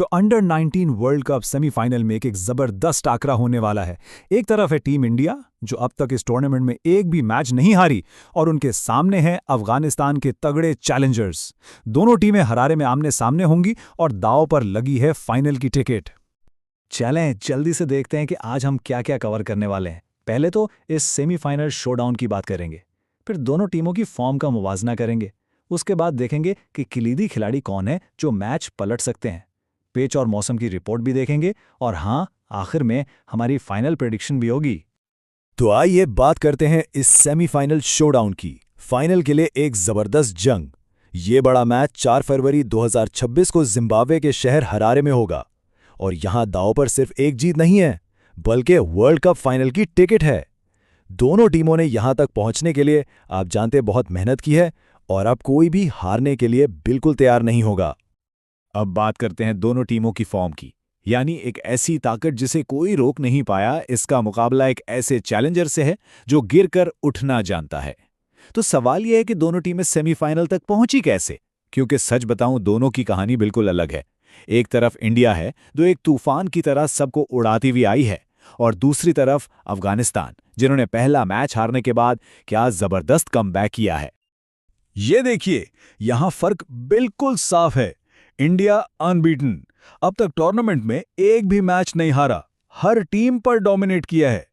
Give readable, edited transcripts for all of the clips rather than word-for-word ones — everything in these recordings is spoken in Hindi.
तो अंडर 19 वर्ल्ड कप सेमीफाइनल में एक जबरदस्त टाकरा होने वाला है। एक तरफ है टीम इंडिया जो अब तक इस टूर्नामेंट में एक भी मैच नहीं हारी, और उनके सामने है अफगानिस्तान के तगड़े चैलेंजर्स। दोनों टीमें हरारे में आमने सामने होंगी और दांव पर लगी है फाइनल की टिकट। चलें जल्दी से देखते हैं कि आज हम क्या क्या कवर करने वाले हैं। पहले तो इस सेमीफाइनल शोडाउन की बात करेंगे, फिर दोनों टीमों की फॉर्म का मुवाजना करेंगे, उसके बाद देखेंगे कि किलीदी खिलाड़ी कौन है जो मैच पलट सकते हैं। पिच और मौसम की रिपोर्ट भी देखेंगे, और हाँ, आखिर में हमारी फाइनल प्रेडिक्शन भी होगी। तो आइए बात करते हैं इस सेमीफाइनल शोडाउन की। फाइनल के लिए एक जबरदस्त जंग। ये बड़ा मैच 4 फरवरी 2026 को जिम्बाब्वे के शहर हरारे में होगा, और यहां दांव पर सिर्फ एक जीत नहीं है, बल्कि वर्ल्ड कप फाइनल की टिकट है। दोनों टीमों ने यहां तक पहुंचने के लिए आप जानते बहुत मेहनत की है, और अब कोई भी हारने के लिए बिल्कुल तैयार नहीं होगा। अब बात करते हैं दोनों टीमों की फॉर्म की, यानी एक ऐसी ताकत जिसे कोई रोक नहीं पाया। इसका मुकाबला एक ऐसे चैलेंजर से है जो गिरकर उठना जानता है। तो सवाल यह है कि दोनों टीमें सेमीफाइनल तक पहुंची कैसे, क्योंकि सच बताऊं दोनों की कहानी बिल्कुल अलग है। एक तरफ इंडिया है जो एक तूफान की तरह सबको उड़ाती हुई आई है, और दूसरी तरफ अफगानिस्तान जिन्होंने पहला मैच हारने के बाद क्या जबरदस्त कमबैक किया है। ये देखिए, यहां फर्क बिल्कुल साफ है। इंडिया अनबीटन, अब तक टूर्नामेंट में एक भी मैच नहीं हारा, हर टीम पर डोमिनेट किया है।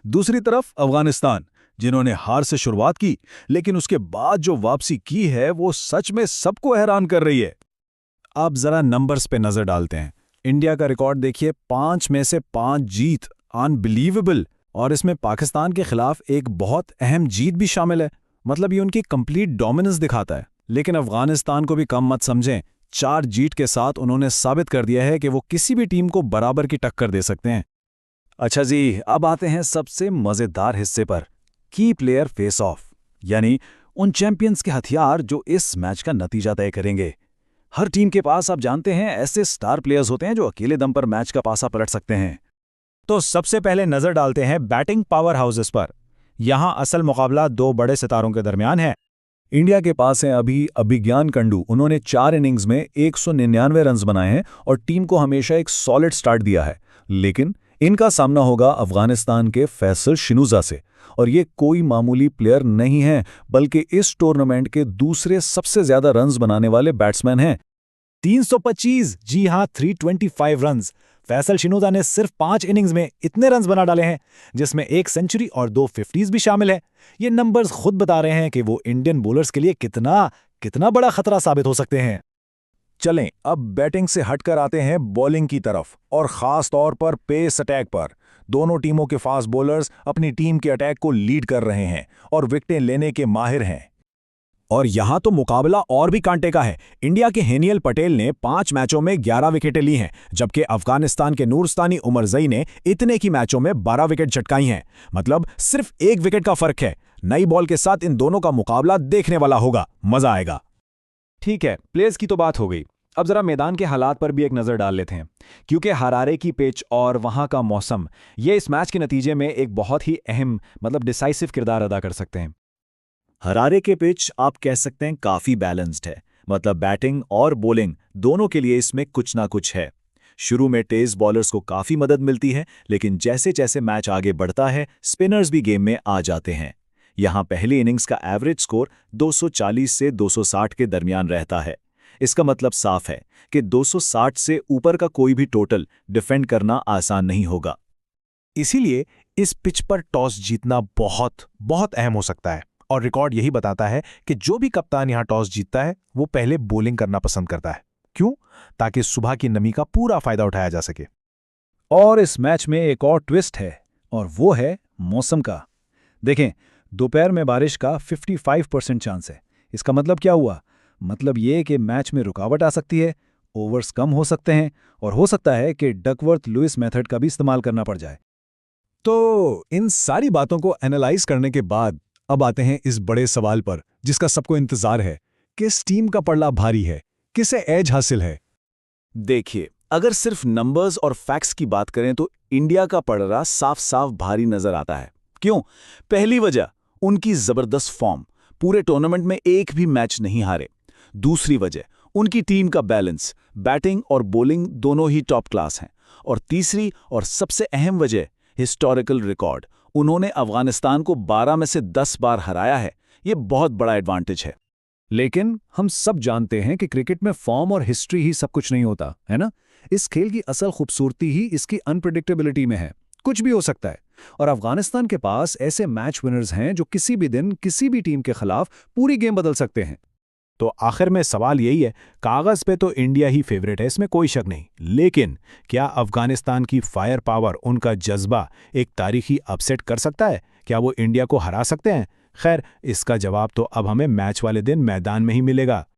दूसरी तरफ अफगानिस्तान, जिन्होंने हार से शुरुआत की, लेकिन उसके बाद जो वापसी की है वो सच में सबको हैरान कर रही है। अब जरा नंबर्स पे नजर डालते हैं। इंडिया का रिकॉर्ड देखिए, 5 में से 5 जीत, अनबिलीवेबल। और इसमें पाकिस्तान के खिलाफ एक बहुत अहम जीत भी शामिल है। मतलब ये उनकी कंप्लीट डोमिनेंस दिखाता है। लेकिन अफगानिस्तान को भी कम मत समझें। 4 जीत के साथ उन्होंने साबित कर दिया है कि वो किसी भी टीम को बराबर की टक्कर दे सकते हैं। अच्छा जी, अब आते हैं सबसे मजेदार हिस्से पर, की प्लेयर फेस ऑफ, यानी उन चैंपियंस के हथियार जो इस मैच का नतीजा तय करेंगे। हर टीम के पास आप जानते हैं ऐसे स्टार प्लेयर्स होते हैं जो अकेले दम पर मैच का पासा पलट सकते हैं। तो सबसे पहले नजर डालते हैं बैटिंग पावर हाउसेस पर। यहां असल मुकाबला 2 बड़े सितारों के दरमियान है। इंडिया के पास हैं अभी अभिज्ञान कंडू। उन्होंने 4 इनिंग्स में 199 रन्स बनाए हैं और टीम को हमेशा एक सॉलिड स्टार्ट दिया है। लेकिन इनका सामना होगा अफगानिस्तान के फैसल शिनूजा से, और ये कोई मामूली प्लेयर नहीं है, बल्कि इस टूर्नामेंट के दूसरे सबसे ज्यादा रन्स बनाने वाले बैट्समैन हैं। 325, जी हां, 325 रन्स। फैसल शिनूजा ने सिर्फ 5 इनिंग्स में इतने रन्स बना डाले हैं, जिसमें 1 सेंचुरी और 2 50s भी शामिल है। ये नंबर्स खुद बता रहे हैं कि वो इंडियन बॉलर्स के लिए कितना बड़ा खतरा साबित हो सकते हैं। चलें अब बैटिंग से हटकर आते हैं बॉलिंग की तरफ, और खास तौर पर पेस अटैक पर। दोनों टीमों के फास्ट बॉलर्स अपनी टीम के अटैक को लीड कर रहे हैं और विकेटें लेने के माहिर हैं। और यहां तो मुकाबला और भी कांटे का है। इंडिया के हेनियल पटेल ने 5 मैचों में 11 विकेटें ली हैं, जबकि अफगानिस्तान के नूरस्तानी उमरजई ने इतने की मैचों में 12 विकेट झटकाई हैं। मतलब सिर्फ 1 विकेट का फर्क है। नई बॉल के साथ इन दोनों का मुकाबला देखने वाला होगा, मजा आएगा। ठीक है, प्लेयर्स की तो बात हो गई। अब जरा मैदान के हालात पर भी एक नजर डाल लेते हैं, क्योंकि हरारे की पिच और वहां का मौसम ये इस मैच के नतीजे में एक बहुत ही अहम, मतलब डिसाइसिव किरदार अदा कर सकते हैं। हरारे के पिच आप कह सकते हैं काफी बैलेंस्ड है, मतलब बैटिंग और बॉलिंग दोनों के लिए इसमें कुछ ना कुछ है। शुरू में तेज बॉलर्स को काफी मदद मिलती है, लेकिन जैसे जैसे मैच आगे बढ़ता है स्पिनर्स भी गेम में आ जाते हैं। यहां पहली इनिंग्स का एवरेज स्कोर 240 से 260 के दरमियान रहता है। इसका मतलब साफ है कि 260 से ऊपर का कोई भी टोटल डिफेंड करना आसान नहीं होगा। इसीलिए इस पिच पर टॉस जीतना बहुत बहुत अहम हो सकता है, और रिकॉर्ड यही बताता है कि जो भी कप्तान यहां टॉस जीतता है वो पहले बॉलिंग करना पसंद करता है। क्यों? ताकि सुबह की नमी का पूरा फायदा उठाया जा सके। और इस मैच में एक और ट्विस्ट है, और वो है मौसम का। देखें, दोपहर में बारिश का 55% चांस है। इसका मतलब क्या हुआ? मतलब ये कि मैच में रुकावट आ सकती है, ओवर्स कम हो सकते हैं, और हो सकता है कि डकवर्थ लुइस मेथड का भी इस्तेमाल करना पड़ जाए। तो इन सारी बातों को एनालाइज करने के बाद अब आते हैं इस बड़े सवाल पर जिसका सबको इंतजार है। किस टीम का पलड़ा भारी है? किसे एज हासिल है? देखिए, अगर सिर्फ नंबर्स और फैक्ट्स की बात करें तो इंडिया का पलड़ा साफ साफ भारी नजर आता है। क्यों? पहली वजह उनकी जबरदस्त फॉर्म, पूरे टूर्नामेंट में एक भी मैच नहीं हारे। दूसरी वजह उनकी टीम का बैलेंस, बैटिंग और बॉलिंग दोनों ही टॉप क्लास हैं। और तीसरी और सबसे अहम वजह, हिस्टोरिकल रिकॉर्ड। उन्होंने अफगानिस्तान को 12 में से 10 बार हराया है। ये बहुत बड़ा एडवांटेज है। लेकिन हम सब जानते हैं कि क्रिकेट में फॉर्म और हिस्ट्री ही सब कुछ नहीं होता, है ना? इस खेल की असल खूबसूरती ही इसकी अनप्रेडिक्टेबिलिटी में है। कुछ भी हो सकता है। और अफगानिस्तान के पास ऐसे मैच विनर्स हैं जो किसी भी दिन किसी भी टीम के खिलाफ पूरी गेम बदल सकते हैं। तो आखिर में सवाल यही है, कागज पे तो इंडिया ही फेवरेट है, इसमें कोई शक नहीं, लेकिन क्या अफगानिस्तान की फायर पावर, उनका जज्बा एक तारीखी अपसेट कर सकता है? क्या वो इंडिया को हरा सकते हैं? खैर, इसका जवाब तो अब हमें मैच वाले दिन मैदान में ही मिलेगा।